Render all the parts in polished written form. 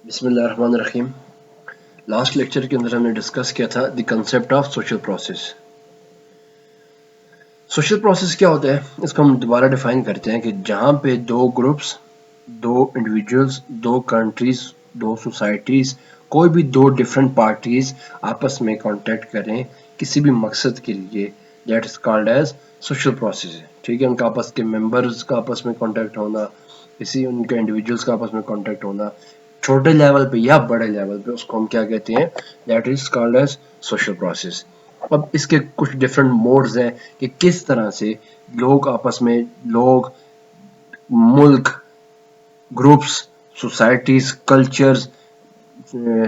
بسم اللہ الرحمن الرحیم. لاسٹ لیکچر کے اندر ہم نے ڈسکس کیا تھا the concept of social process. Social process کیا ہوتا ہے اس کو ہم دوبارہ ڈیفائن کرتے ہیں کہ جہاں پہ دو گروپس، دو انڈیویجولز، دو کنٹریز، دو سوسائٹیز، کوئی بھی دو ڈفرینٹ پارٹیز آپس میں کانٹیکٹ کریں کسی بھی مقصد کے لیے، that is called as social process. ٹھیک ہے، ان کا آپس کے ممبرز کا آپس میں کانٹیکٹ ہونا، کسی ان کے انڈیویجولز کا آپس میں کانٹیکٹ ہونا، چھوٹے لیول پہ یا بڑے لیول پہ، اس کو ہم کیا کہتے ہیں؟ That is called as social process. اب اس کے کچھ ڈفرینٹ موڈز ہیں کہ کس طرح سے لوگ آپس میں، لوگ، ملک، گروپس، سوسائٹیز، کلچرز،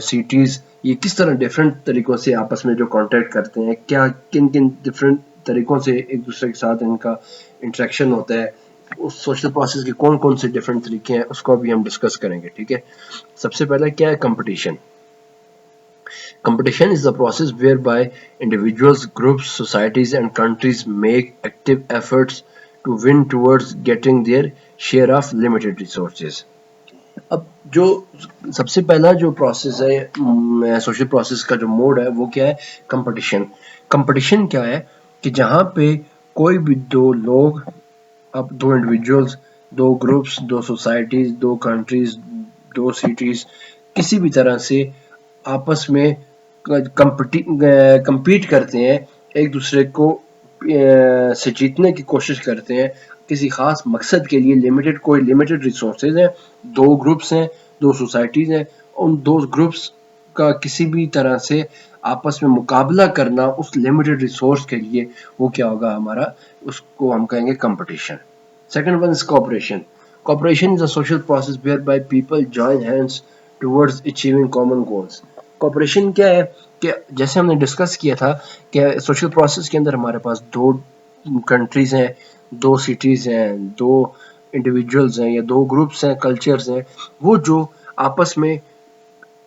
سٹیز، یہ کس طرح ڈفرینٹ طریقوں سے آپس میں جو کانٹیکٹ کرتے ہیں، کیا کن کن ڈفرینٹ طریقوں سے ایک دوسرے کے ساتھ ان کا انٹریکشن ہوتا ہے، اس سوشل پروسیس کے کون کون سے ڈفرینٹ طریقے ہیں، اس کو ابھی ہم ڈسکس کریں گے. ٹھیک ہے، سب سے پہلے کیا ہے؟ Competition. Competition is the process whereby individuals, groups, societies and countries make active efforts to win towards getting their share of limited resources. اب جو سب سے پہلا جو پروسیس ہے سوشل پروسیس کا جو موڈ ہے وہ کیا ہے؟ کمپٹیشن. کمپٹیشن کیا ہے کہ جہاں پہ کوئی بھی دو لوگ، اب دو انڈیویجولز، دو گروپس، دو سوسائٹیز، دو کنٹریز، دو سٹیز کسی بھی طرح سے آپس میں کمپیٹ کرتے ہیں، ایک دوسرے کو سے جیتنے کی کوشش کرتے ہیں کسی خاص مقصد کے لیے. لمیٹڈ، کوئی لمیٹڈ ریسورسز ہیں، دو گروپس ہیں، دو سوسائٹیز ہیں، ان دو گروپس کا کسی بھی طرح سے آپس میں مقابلہ کرنا اس لمیٹڈ ریسورس کے لیے، وہ کیا ہوگا ہمارا؟ اس کو ہم کہیں گے competition. Second one is cooperation. Cooperation is a social process where by people join hands towards achieving common goals. Cooperation کیا ہے کہ جیسے ہم نے ڈسکس کیا تھا کہ سوشل پروسیس کے اندر ہمارے پاس دو کنٹریز ہیں، دو سٹیز ہیں، دو انڈیویجولز ہیں یا دو گروپس ہیں، کلچرز ہیں، وہ جو آپس میں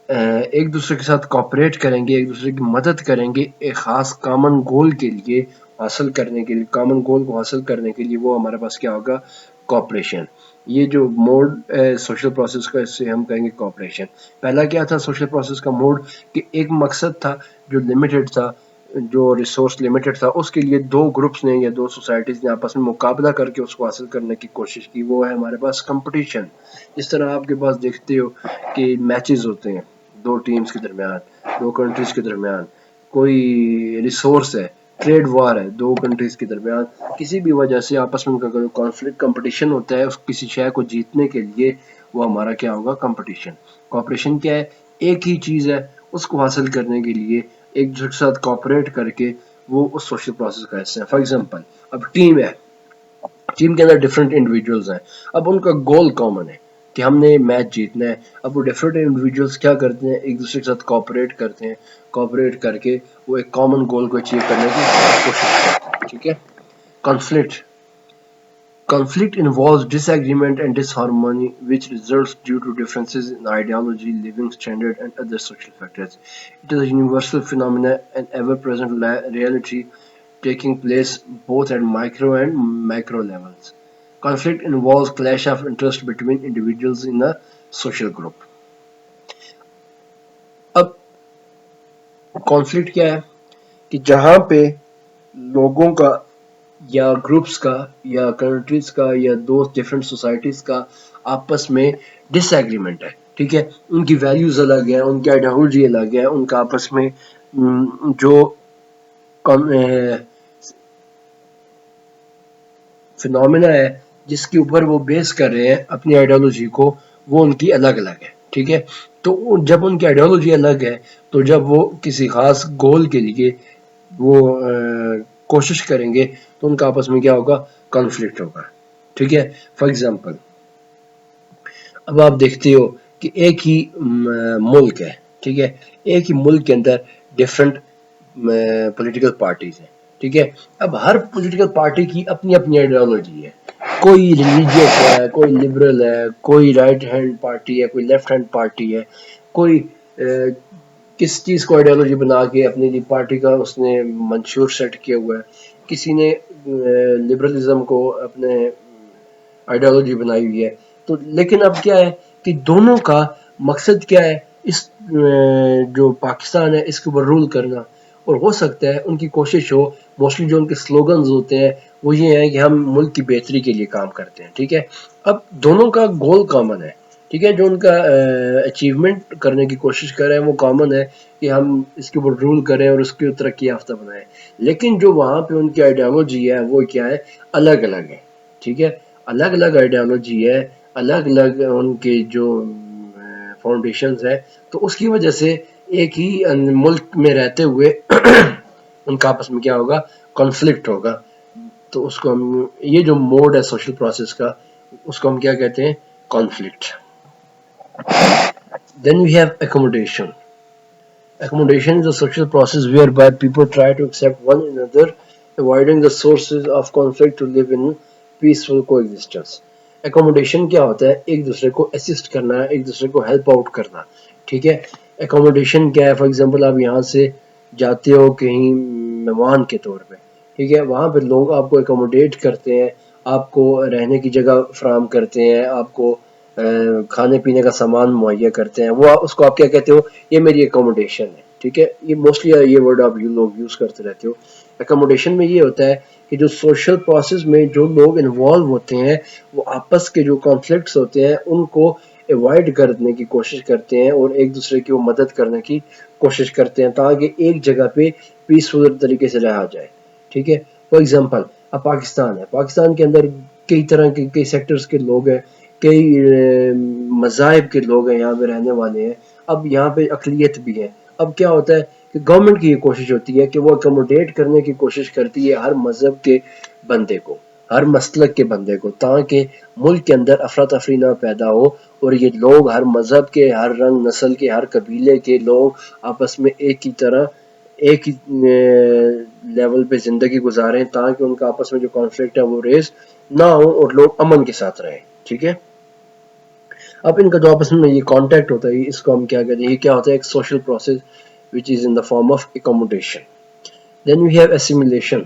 ایک دوسرے کے ساتھ کوآپریٹ کریں گے، ایک دوسرے کی مدد کریں گے ایک خاص کامن گول کے لیے حاصل کرنے کے لیے، کامن گول کو حاصل کرنے کے لیے، وہ ہمارے پاس کیا ہوگا؟ کوآپریشن. یہ جو موڈ ہے سوشل پروسیس کا، اس سے ہم کہیں گے کوآپریشن. پہلا کیا تھا سوشل پروسیس کا موڈ؟ کہ ایک مقصد تھا جو لمیٹڈ تھا، جو ریسورس لمیٹڈ تھا، اس کے لیے دو گروپس نے یا دو سوسائٹیز نے آپس میں مقابلہ کر کے اس کو حاصل کرنے کی کوشش کی، وہ ہے ہمارے پاس کمپٹیشن. جس طرح آپ کے پاس دیکھتے ہو کہ میچز ہوتے ہیں دو ٹیمز کے درمیان، دو کنٹریز کے درمیان، کوئی ریسورس ہے، ٹریڈ وار ہے دو کنٹریز کے درمیان، کسی بھی وجہ سے آپس میں ان کا کانفلکٹ، کمپٹیشن ہوتا ہے کسی شے کو جیتنے کے لیے، وہ ہمارا کیا ہوگا؟ کمپٹیشن. کوآپریشن کیا ہے؟ ایک ہی چیز ہے، اس کو حاصل کرنے کے لیے ایک دوسرے کے ساتھ کوآپریٹ کر کے وہ اس سوشل پروسیس کا حصہ ہے. فار ایگزامپل، اب ٹیم ہے، ٹیم کے اندر ڈفرینٹ انڈیویجولز ہیں، اب ان کا گول کامن ہے کہ ہم نے میچ جیتنا ہے. اب وہ ڈفرینٹ انڈیویجولز کیا کرتے ہیں؟ ایک دوسرے کے ساتھ کوآپریٹ کرتے ہیں، کوآپریٹ کر کے وہ ایک کامن گول کو اچیو کرنے کی کوشش کرتے ہیں. ٹھیک ہے. Conflict. Conflict involves disagreement and disharmony which results due to differences in ideology, living standard, and other social factors. It is a universal phenomenon and ever-present reality taking place both at micro and macro levels. Conflict involves clash of interest between individuals in a social group. اب conflict کیا ہے کہ جہاں پہ لوگوں کا یا groups کا یا کنٹریز کا یا دو ڈفرینٹ سوسائٹیز کا آپس میں ڈس ایگریمنٹ ہے. ٹھیک ہے، ان کی ویلیوز الگ ہیں، ان کی آئیڈیالوجی الگ ہے، ان کا آپس میں جو فنومینا ہے جس کے اوپر وہ بیس کر رہے ہیں اپنی آئیڈیالوجی کو، وہ ان کی الگ الگ ہے. ٹھیک ہے، تو جب ان کی آئیڈیالوجی الگ ہے تو جب وہ کسی خاص گول کے لیے وہ کوشش کریں گے تو ان کا آپس میں کیا ہوگا؟ کانفلکٹ ہوگا. ٹھیک ہے. فار ایگزامپل، اب آپ دیکھتے ہو کہ ایک ہی ملک ہے، ٹھیک ہے، ایک ہی ملک کے اندر ڈفرینٹ پولیٹیکل پارٹیز ہیں. ٹھیک ہے، اب ہر پولیٹیکل پارٹی کی اپنی اپنی آئیڈیالوجی ہے، کوئی ریلیجیس ہے، کوئی لبرل ہے، کوئی رائٹ ہینڈ پارٹی ہے، کوئی لیفٹ ہینڈ پارٹی ہے، کوئی کس چیز کو آئیڈیالوجی بنا کے اپنی پارٹی کا اس نے منشور سیٹ کیا ہوا ہے، کسی نے لبرلزم کو اپنے آئیڈیالوجی بنائی ہوئی ہے. تو لیکن اب کیا ہے کہ دونوں کا مقصد کیا ہے اس جو پاکستان ہے اس کے اوپر رول کرنا، اور ہو سکتا ہے ان کی کوشش ہو، موسٹلی جو ان کے سلوگنز ہوتے ہیں وہ یہ ہیں کہ ہم ملک کی بہتری کے لیے کام کرتے ہیں، ٹھیک ہے۔ اب دونوں کا گول کامن ہے، ٹھیک ہے، جو ان کا اچیومنٹ کرنے کی کوشش کر رہے ہیں وہ کامن ہے کہ ہم اس کے اوپر رول کریں اور اس کو ترقی یافتہ بنائیں، لیکن جو وہاں پہ ان کی آئیڈیالوجی ہے وہ کیا ہے، الگ الگ ہے، ٹھیک ہے، الگ الگ آئیڈیالوجی ہے، الگ الگ ان کے جو فاؤنڈیشنز ہے، تو اس کی وجہ سے ایک ہی ملک میں رہتے ہوئے ان کا آپس میں کیا ہوگا، کانفلکٹ ہوگا۔ تو اس کو ہم یہ جو موڈ ہے سوشل پروسیس کا اس کو ہم کیا کہتے ہیں، conflict. Then we have accommodation. Accommodation is a social process whereby people try to accept one another, avoiding the sources of conflict to live in peaceful coexistence. Accommodation کیا ہوتا ہے، ایک دوسرے کو اسسٹ کرنا، ایک دوسرے کو ہیلپ آؤٹ کرنا، ٹھیک ہے۔ Accommodation کیا ہے، فار ایگزامپل آپ یہاں سے جاتے ہو کہیں مہمان کے طور پہ، ٹھیک ہے، وہاں پہ لوگ آپ کو اکوموڈیٹ کرتے ہیں، آپ کو رہنے کی جگہ فراہم کرتے ہیں، آپ کو کھانے پینے کا سامان مہیا کرتے ہیں، وہ اس کو آپ کیا کہتے ہو، یہ میری اکوموڈیشن ہے، ٹھیک ہے۔ یہ موسٹلی یہ ورڈ آپ لوگ یوز کرتے رہتے ہو۔ اکوموڈیشن میں یہ ہوتا ہے کہ جو سوشل پروسیس میں جو لوگ انوالو ہوتے ہیں وہ آپس کے جو کانفلکٹس ہوتے ہیں ان کو ایوائڈ کرنے کی کوشش کرتے ہیں اور ایک دوسرے کی مدد کرنے کی کوشش کرتے ہیں تاکہ ایک جگہ پہ پیسفل طریقے سے رہا جائے، ٹھیک ہے۔ فار ایگزامپل اب پاکستان ہے، پاکستان کے اندر کئی طرح کے کئی سیکٹرز کے لوگ ہیں، کئی مذاہب کے لوگ ہیں یہاں پہ رہنے والے ہیں، اب یہاں پہ اقلیت بھی ہے۔ اب کیا ہوتا ہے کہ گورنمنٹ کی یہ کوشش ہوتی ہے کہ وہ اکوموڈیٹ کرنے کی کوشش کرتی ہے ہر مذہب کے بندے کو، ہر مسلک کے بندے کو، تاکہ ملک کے اندر افراتفری نہ پیدا ہو اور یہ لوگ ہر مذہب کے، ہر رنگ نسل کے، ہر قبیلے کے لوگ آپس میں ایک ہی طرح ایک ہی لیول پہ زندگی گزاریں تاکہ ان کا آپس میں جو کانفلکٹ ہے وہ ریز نہ ہو اور لوگ امن کے ساتھ رہیں، ٹھیک ہے۔ اب ان کا جو آپس میں یہ کانٹیکٹ ہوتا ہے اس کو ہم کیا کہتے ہیں، یہ کیا ہوتا ہے، ایک social process which is in the form of accommodation. Then we have assimilation.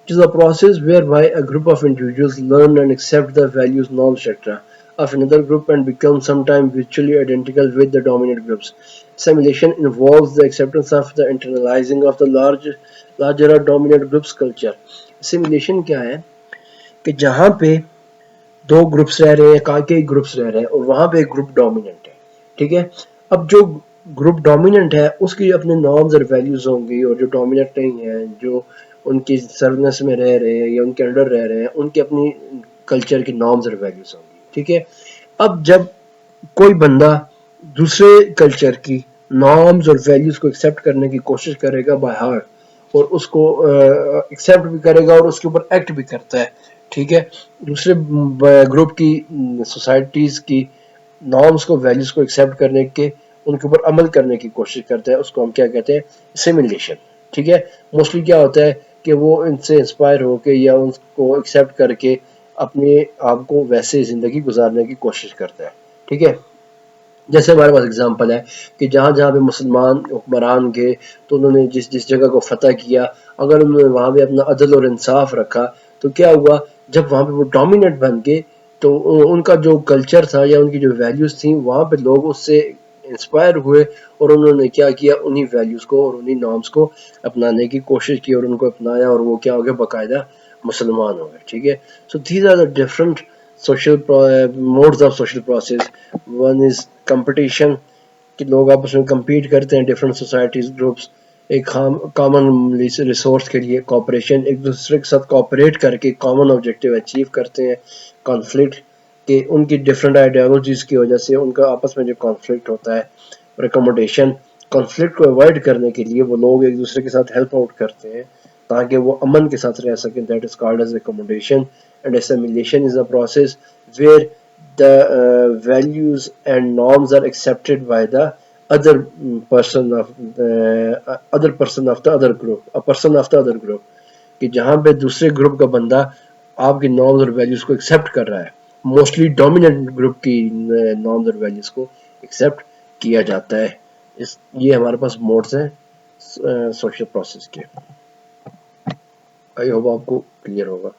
It is a process whereby a group of individuals learn and accept the values, norms, etc. of another group and become sometimes virtually identical with the dominant groups. Assimilation involves the acceptance of the internalizing of the larger or dominant group's culture. Assimilation کیا ہے کہ جہاں پہ دو groups رہ رہے ہیں، کئی groups رہ رہے ہیں اور وہاں پہ ایک گروپ ڈومیننٹ ہے، ٹھیک ہے۔ اب جو گروپ ڈومیننٹ ہے اس کی اپنے نارمز اور ویلیوز ہوں گی، اور جو ڈومیننٹ نہیں ہے، جو ان کی سروس میں رہ رہے ہیں یا ان کے انڈر رہ رہے ہیں، ان کی اپنی کلچر کی نارمز اور ویلیوز ہوں گی، ٹھیک ہے۔ اب جب کوئی بندہ دوسرے کلچر کی نارمز اور ویلیوز کو ایکسیپٹ کرنے کی کوشش کرے گا بائی ہارٹ، اور اس کو ایکسیپٹ بھی کرے گا اور اس کے اوپر ایکٹ بھی کرتا ہے، ٹھیک ہے، دوسرے گروپ کی سوسائٹیز کی نارمز کو، ویلیوز کو ایکسیپٹ کرنے کے، ان کے اوپر عمل کرنے کی کوشش کرتا ہے، اس کو ہم کیا کہتے ہیں، اسیمیلیشن، ٹھیک ہے۔ موسٹلی کیا ہوتا ہے کہ وہ ان سے انسپائر ہو کے یا ان کو ایکسیپٹ کر کے اپنے آپ کو ویسے زندگی گزارنے کی کوشش کرتا ہے، ٹھیک ہے۔ جیسے ہمارے پاس اگزامپل ہے کہ جہاں جہاں پہ مسلمان حکمران گئے تو انہوں نے جس جس جگہ کو فتح کیا، اگر انہوں نے وہاں پہ اپنا عدل اور انصاف رکھا تو کیا ہوا، جب وہاں پہ وہ ڈومیننٹ بن گئے تو ان کا جو کلچر تھا یا ان کی جو ویلیوز تھیں وہاں پہ لوگ اس سے انسپائر ہوئے اور انہوں نے کیا کیا، انہی ویلیوز کو اور انہی نارمز کو اپنانے کی کوشش کی اور ان کو اپنایا اور وہ کیا ہو گیا، باقاعدہ مسلمان ہو گئے، ٹھیک ہے۔ So these are the different social modes of social process. One is competition کہ لوگ آپس میں کمپیٹ کرتے ہیں، ڈفرنٹ سوسائٹیز گروپس ایک کامن ریسورس کے لیے، کوآپریشن ایک دوسرے کے ساتھ کوآپریٹ کر کے کامن آبجیکٹیو اچیو کرتے ہیں، کانفلکٹ کہ ان کی ڈفرنٹ آئیڈیالوجیز کی وجہ سے ان کا آپس میں جو کانفلکٹ ہوتا ہے، اور اکوموڈیشن کانفلکٹ کو اوائڈ کرنے کے لیے وہ لوگ ایک دوسرے کے ساتھ ہیلپ آؤٹ کرتے ہیں تاکہ وہ امن کے ساتھ رہ سکیں، that is called as accommodation. And assimilation is a process where the values and norms are accepted by the other person of the other person of the other group, a person of the other group کہ جہاں پہ دوسرے group کا بندہ آپ کی norms اور values کو ایکسیپٹ کر رہا ہے، موسٹلی ڈومیننٹ گروپ کی نارمز اور ویلیوز کو ایکسیپٹ کیا جاتا ہے۔ یہ ہمارے پاس موڈز ہیں سوشل پروسیس کے۔ آئی ہوپ آپ کو کلیئر ہوگا۔